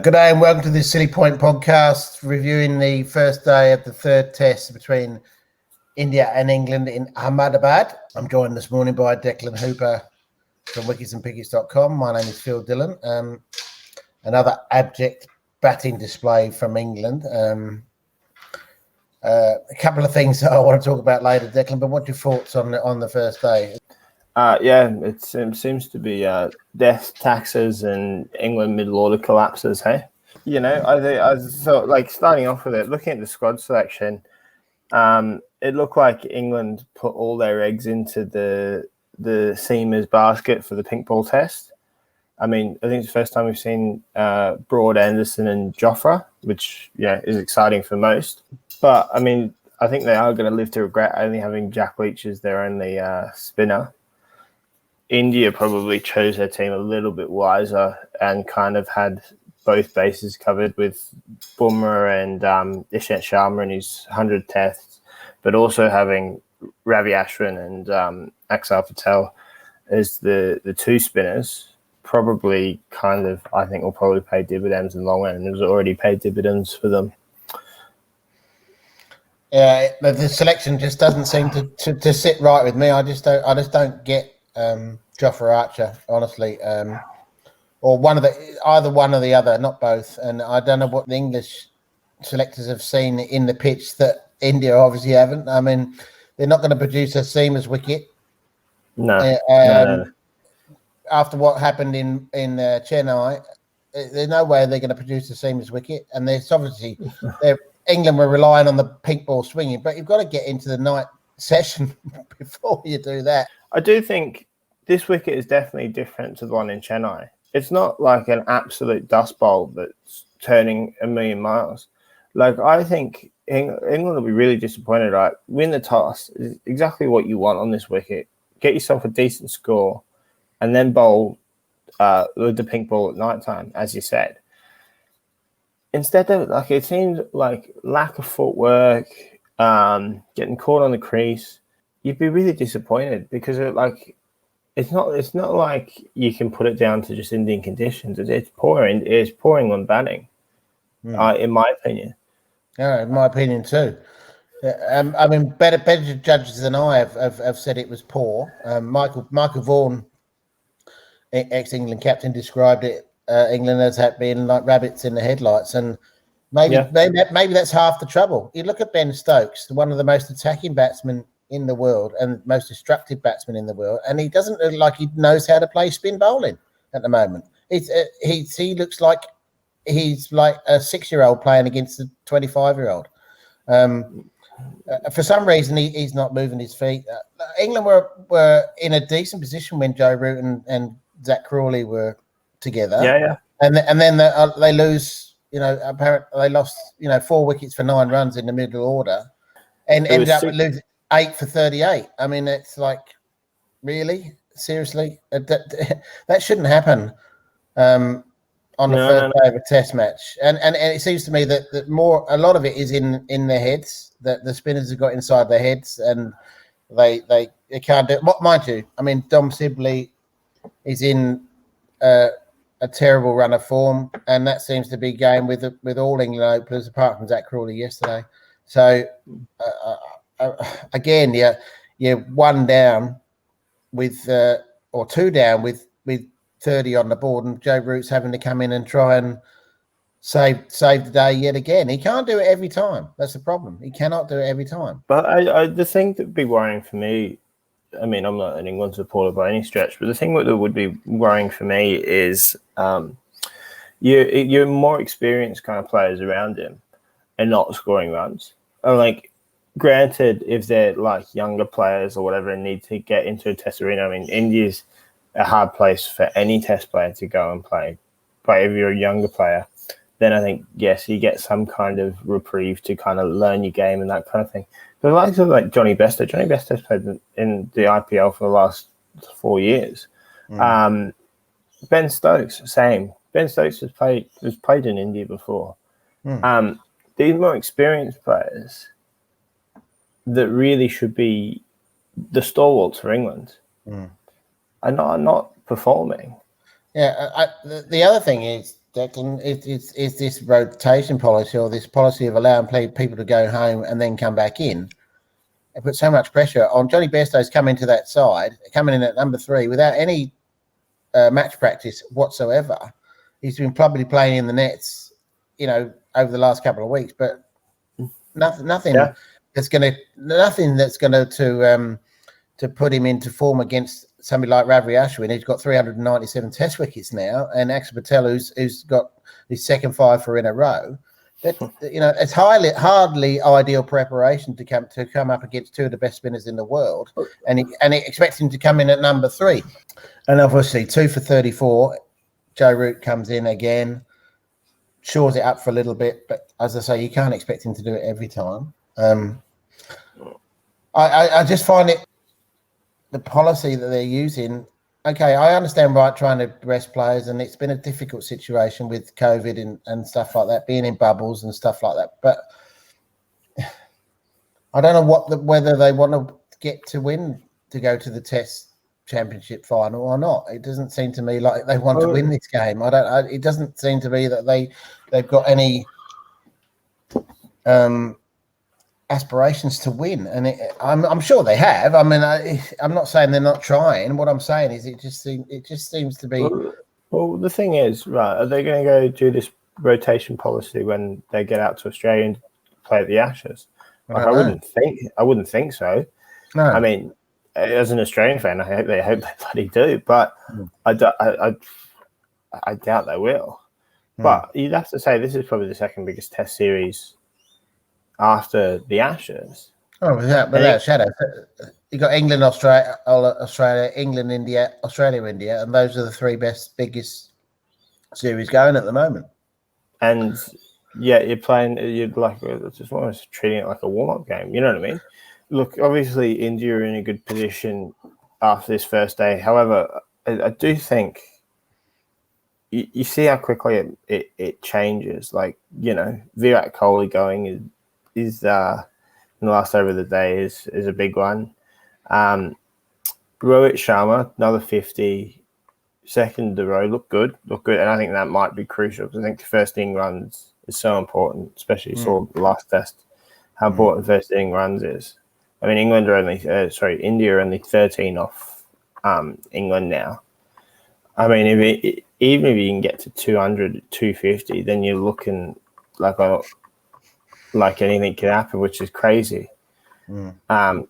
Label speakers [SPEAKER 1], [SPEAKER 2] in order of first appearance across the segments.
[SPEAKER 1] Good day and welcome to this Silly Point podcast, reviewing the first day of the third test between India and England in Ahmedabad. I'm joined this morning by Declan Hooper from wicketsandpickets.com. My name is Phil Dillon. Another abject batting display from England. A couple of things that I want to talk about later, Declan, but what's your thoughts on the first day?
[SPEAKER 2] It seems to be death, taxes, and England middle order collapses. Hey, I thought, like, starting off with it, looking at the squad selection, it looked like England put all their eggs into the seamers basket for the pink ball test. I mean, I think it's the first time we've seen Broad, Anderson, and Jofra, which is exciting for most. But I mean, I think they are going to live to regret only having Jack Leach as their only spinner. India probably chose their team a little bit wiser and kind of had both bases covered with Bumrah and Ishan Sharma in his 100 tests, but also having Ravi Ashwin and Axar Patel as the two spinners probably I think will probably pay dividends in the long run, and it was already paid dividends for them.
[SPEAKER 1] Yeah, the selection just doesn't seem to sit right with me. I just don't get Jofra Archer, honestly, or either one or the other, not both. And I don't know what the English selectors have seen in the pitch that India obviously haven't. I mean, they're not going to produce a seamers wicket.
[SPEAKER 2] No.
[SPEAKER 1] After what happened in Chennai, there's no way they're going to produce a seamers wicket. And there's obviously England were relying on the pink ball swinging, but you've got to get into the night session before you do that.
[SPEAKER 2] I do think this wicket is definitely different to the one in Chennai. It's not like an absolute dust bowl that's turning a million miles. Like, I think England will be really disappointed. Right, win the toss is exactly what you want on this wicket. Get yourself a decent score, and then bowl with the pink ball at night time, as you said. Instead of, like, it seems like lack of footwork, getting caught on the crease. You'd be really disappointed because it's not like you can put it down to just Indian conditions. It's pouring on batting, in my opinion.
[SPEAKER 1] Yeah, in my opinion too. I mean, better judges than I have said it was poor. Michael Vaughan, ex-England captain, described it England as being like rabbits in the headlights, and maybe that's half the trouble. You look at Ben Stokes, one of the most attacking batsmen in the world and most destructive batsman in the world, and he doesn't look like he knows how to play spin bowling at the moment. He looks like he's like a 6-year-old playing against a 25-year-old. For some reason, he's not moving his feet. England were in a decent position when Joe Root and Zach Crawley were together.
[SPEAKER 2] Yeah.
[SPEAKER 1] And then they lose. Apparently they lost 4 wickets for 9 runs in the middle order, and ended up losing 8 for 38. I mean, it's like, really, seriously, that shouldn't happen on the first day of a test match. And it seems to me that a lot of it is in their heads, that the spinners have got inside their heads, and they can't do it. Mind you, I mean, Dom Sibley is in a terrible run of form, and that seems to be going with all England openers apart from Zach Crawley yesterday. So again, you're 1 down with or 2 down with 30 on the board, and Joe Root's having to come in and try and save the day yet again. He can't do it every time. That's the problem. He cannot do it every time.
[SPEAKER 2] But the thing that would be worrying for me, I mean, I'm not an England supporter by any stretch, but the thing that would be worrying for me is you're more experienced kind of players around him and not scoring runs. And, like, granted, if they're like younger players or whatever and need to get into a test arena, I mean, India's a hard place for any test player to go and play. But if you're a younger player, then I think, yes, you get some kind of reprieve to kind of learn your game and that kind of thing. But like Johnny Bester has played in the IPL for the last 4 years. Ben Stokes, same. Ben Stokes has played in India before. These more experienced players that really should be the stalwarts for England are not performing.
[SPEAKER 1] Yeah, the other thing is Declan, is this rotation policy or this policy of allowing people to go home and then come back in? It puts so much pressure on Johnny Bairstow's coming to that side, coming in at number 3 without any match practice whatsoever. He's been probably playing in the nets, over the last couple of weeks, but nothing that's going to put him into form against somebody like Ravi Ashwin, who's got 397 Test wickets now, and Axar Patel, who's got his second 5 in a row. It's hardly ideal preparation to come up against 2 of the best spinners in the world, and he expects him to come in at number 3, and obviously 2 for 34. Joe Root comes in again, shores it up for a little bit, but as I say, you can't expect him to do it every time. I just find it, the policy that they're using. Okay, I understand, right, trying to rest players, and it's been a difficult situation with COVID and stuff like that, being in bubbles and stuff like that. But I don't know whether they want to get to win to go to the Test Championship final or not. It doesn't seem to me like they want to win this game. It doesn't seem to me that they've got any aspirations to win, and I'm sure they have. I mean, I'm not saying they're not trying. What I'm saying is it just seems to be.
[SPEAKER 2] Well, the thing is, right? Are they going to go do this rotation policy when they get out to Australia and play at the Ashes? Like, I wouldn't think so.
[SPEAKER 1] No,
[SPEAKER 2] I mean, as an Australian fan, I hope they bloody do, but I doubt they will. But you'd have to say this is probably the second biggest Test series after the Ashes.
[SPEAKER 1] Oh, without shadow. You got England, Australia, England, India, Australia, India, and those are the 3 biggest series going at the moment. And
[SPEAKER 2] you're playing. You'd just almost treating it like a warm-up game. You know what I mean? Look, obviously, India are in a good position after this first day. However, I do think you see how quickly it changes. Like, Virat Kohli going is in the last over of the day is a big one. Rohit Sharma, another 50, second in the row, look good, and I think that might be crucial because I think the first inning runs is so important, especially saw the last Test how important first inning runs is. I mean, India are only 13 off England now. I mean, even if you can get to 200, 250, then you're looking like anything can happen, which is crazy,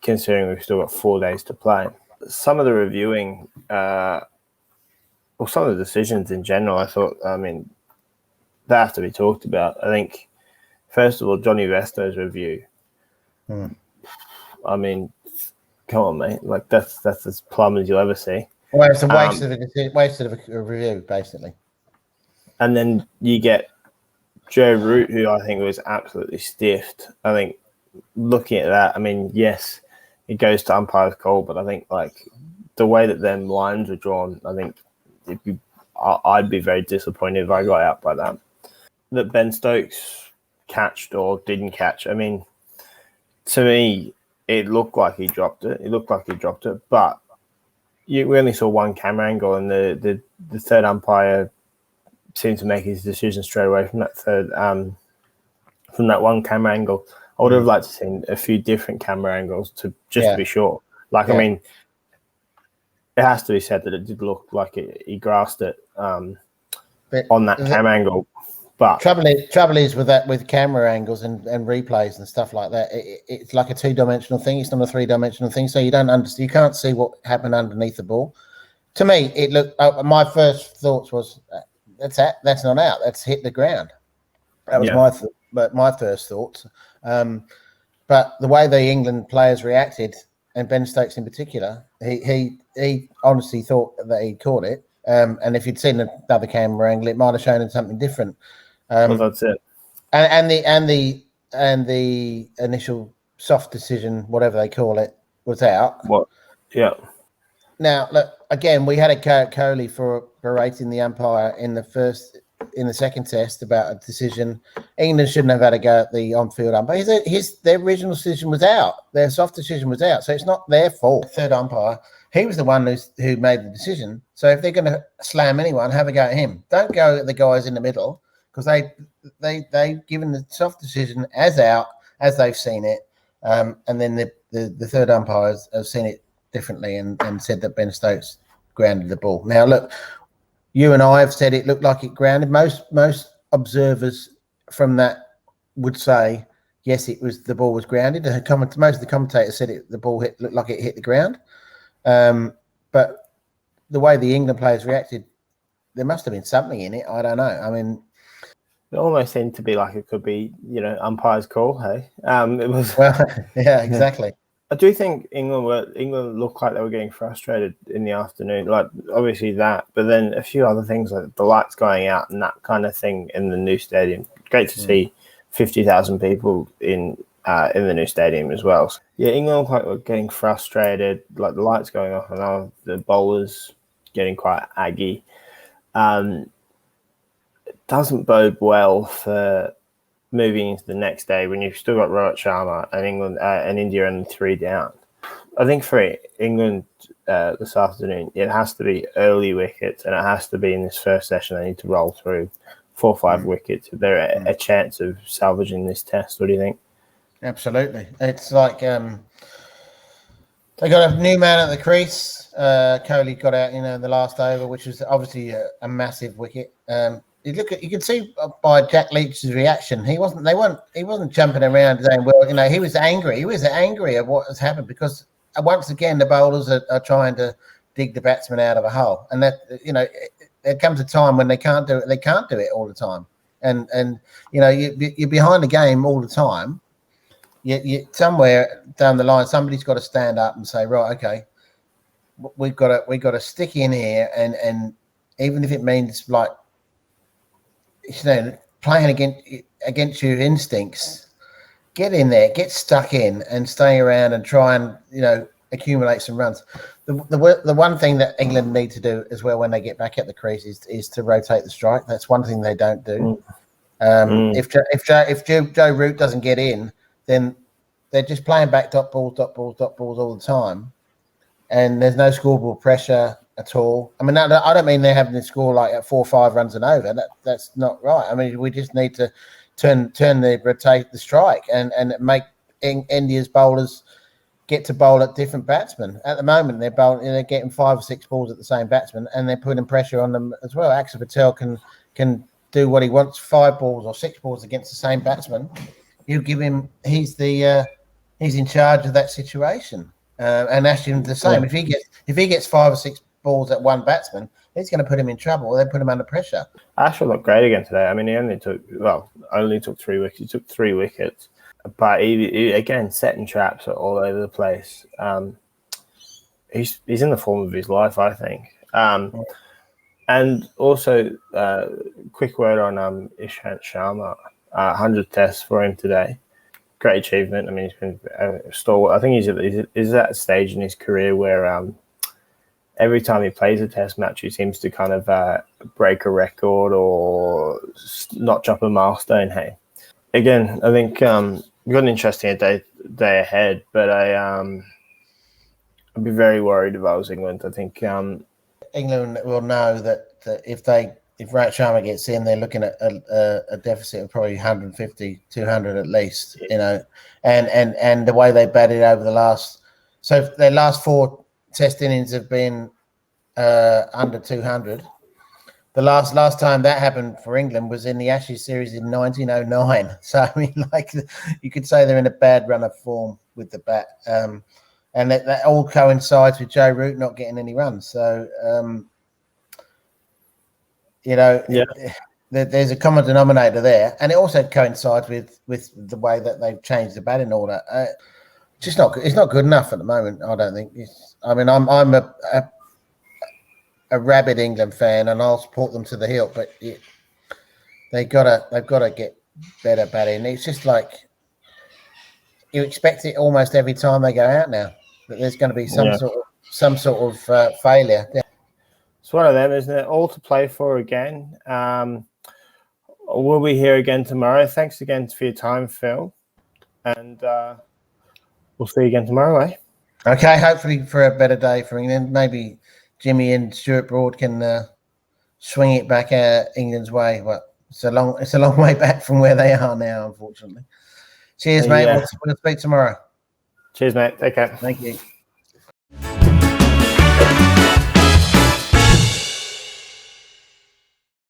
[SPEAKER 2] considering we've still got 4 days to play. Some of the reviewing, some of the decisions in general, I thought, they have to be talked about. I think, first of all, Johnny Bairstow's review. I mean, come on, mate. Like, that's as plumb as you'll ever see.
[SPEAKER 1] Well, it's a waste of a review, basically.
[SPEAKER 2] And then you get Joe Root, who I think was absolutely stiffed. I think looking at that, I mean, yes, it goes to umpire's call, but I think the way that them lines were drawn, I think I'd be very disappointed if I got out by that. That Ben Stokes catched or didn't catch. I mean, to me, it looked like he dropped it. But we only saw one camera angle, and the third umpire seemed to make his decision straight away from that one camera angle. I would have liked to see a few different camera angles to be sure. I mean, it has to be said that it did look like he grasped it on that camera angle. But
[SPEAKER 1] trouble is with camera angles and replays and stuff like that, it's like a 2-dimensional thing. It's not a 3-dimensional thing, so you don't understand. You can't see what happened underneath the ball. To me, it looked. My first thoughts was, that's not out. That's hit the ground. That was my first thoughts. But the way the England players reacted, and Ben Stokes in particular, he honestly thought that he caught it. And if you'd seen another camera angle, it might have shown him something different.
[SPEAKER 2] Well, that's it.
[SPEAKER 1] And the initial soft decision, whatever they call it, was out.
[SPEAKER 2] What? Yeah.
[SPEAKER 1] Now, look, again, we had a Kohli for berating the umpire in the second Test about a decision. England shouldn't have had a go at the on-field umpire. Their original decision was out. Their soft decision was out, so it's not their fault. Third umpire He was the one who made the decision. So if they're going to slam anyone, have a go at him. Don't go at the guys in the middle, because they've given the soft decision as they've seen it, and then the third umpires have seen it differently and said that Ben Stokes grounded the ball. Now look, you and I have said it looked like it grounded. Most observers from that would say yes, the ball was grounded. Most of the commentators said the ball looked like it hit the ground. But the way the England players reacted, there must have been something in it. I don't know. I mean,
[SPEAKER 2] it almost seemed to be like it could be, umpire's call. Hey, it was.
[SPEAKER 1] Well, yeah, exactly.
[SPEAKER 2] I do think England looked like they were getting frustrated in the afternoon. Like obviously that, but then a few other things like the lights going out and that kind of thing in the new stadium. Great to see 50,000 people in the new stadium as well. So, yeah, England looked like were getting frustrated, like the lights going off, and the bowlers getting quite aggy. It doesn't bode well for moving into the next day when you've still got Rohit Sharma and England and India only 3 down. I think for England this afternoon, it has to be early wickets, and it has to be in this first session. They need to roll through 4 or 5 wickets if they're a chance of salvaging this test. What do you think?
[SPEAKER 1] Absolutely. It's like they got a new man at the crease. Kohli got out, the last over, which was obviously a massive wicket. You can see by Jack Leach's reaction, he wasn't jumping around saying, well, he was angry. He was angry at what has happened, because once again the bowlers are trying to dig the batsman out of a hole, and that there comes a time when they can't do it. They can't do it all the time, and you're behind the game all the time. You somewhere down the line, somebody's got to stand up and say, right, okay, we've got to stick in here, and even if it means like playing against your instincts, get in there, get stuck in, and stay around and try and accumulate some runs. The one thing that England need to do as well when they get back at the crease is to rotate the strike. That's one thing they don't do. If Joe Root doesn't get in, then they're just playing back dot balls all the time, and there's no scoreboard pressure at all. I mean, I don't mean they're having to score like at 4 or 5 runs and over. That's not right. I mean, we just need to rotate the strike and make India's bowlers get to bowl at different batsmen. At the moment, they're getting 5 or 6 balls at the same batsman, and they're putting pressure on them as well. Axar Patel can do what he wants, 5 balls or 6 balls against the same batsman. You give him, he's in charge of that situation, and Ashton the same. Yeah. If he gets 5 or 6 balls at one batsman, he's going to put him in trouble. They put him under pressure.
[SPEAKER 2] Ashton looked great again today. I mean, he only took 3 wickets. He took 3 wickets, but he again setting traps all over the place. He's in the form of his life, I think. And also, quick word on Ishan Sharma. 100 tests for him today. Great achievement. I mean, he's been stalwart. I think he's at a stage in his career where every time he plays a test match, he seems to kind of break a record or notch up a milestone. Hey, again, I think we've got an interesting day ahead, but I'd be very worried if I was England. I think
[SPEAKER 1] England will know that if Rohit Sharma gets in, they're looking at a deficit of probably 150, 200 at least, and the way they batted over their last 4 test innings have been under 200. The last time that happened for England was in the Ashes series in 1909. So, I mean, like, you could say they're in a bad run of form with the bat. And that all coincides with Joe Root not getting any runs. So, there's a common denominator there. And it also coincides with the way that they've changed the batting order. It's not good enough at the moment, I don't think. I'm a rabid England fan, and I'll support them to the hilt, but they've got to get better batting. It's just like you expect it almost every time they go out now, that there's going to be some sort of failure. Yeah.
[SPEAKER 2] It's one of them, isn't it? All to play for again. We'll be here again tomorrow. Thanks again for your time, Phil, and we'll see you again tomorrow, eh?
[SPEAKER 1] Okay, hopefully for a better day for England. Maybe Jimmy and Stuart Broad can swing it back England's way. But it's a long way back from where they are now, unfortunately. Cheers, mate. We'll speak tomorrow.
[SPEAKER 2] Cheers, mate. Take care.
[SPEAKER 1] Thank you.